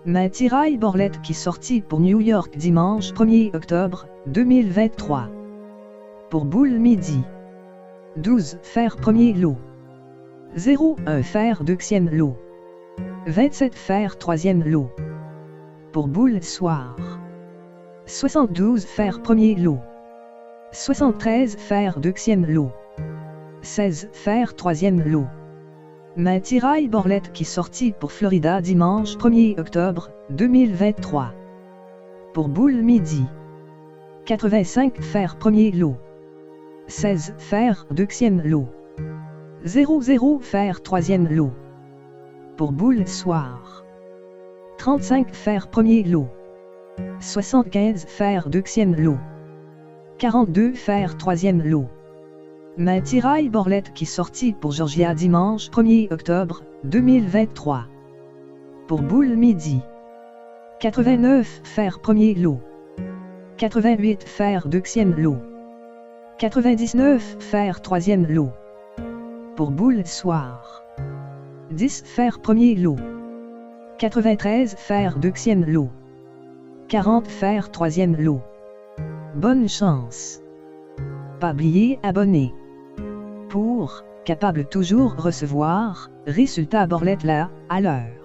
Ma tiraille Borlette qui sortit pour New York dimanche 1er octobre 2023. Pour boule midi. 12 fer premier lot. 01 fer deuxième lot. 27 fer troisième lot. Pour boule soir. 72 fer premier lot. 73 fer deuxième lot. 16 fer troisième lot. Ma tiraille Borlette qui sortit pour Florida dimanche 1er octobre 2023. Pour boule midi. 85 fer premier lot. 16 fer deuxième lot. 00 fer troisième lot. Pour boule soir. 35 fer premier lot. 75 fer deuxième lot. 42 fer troisième lot. Ma tiraille Borlette qui sortit pour Georgia dimanche 1er octobre 2023. Pour boule midi. 89 fer premier lot. 88 fer deuxième lot. 99 fer troisième lot. Pour boule soir. 10 fer premier lot. 93 fer deuxième lot. 40 fer troisième lot. Bonne chance. Pas oublier abonner. Pour, capable toujours recevoir, résultat Borlette là, à l'heure.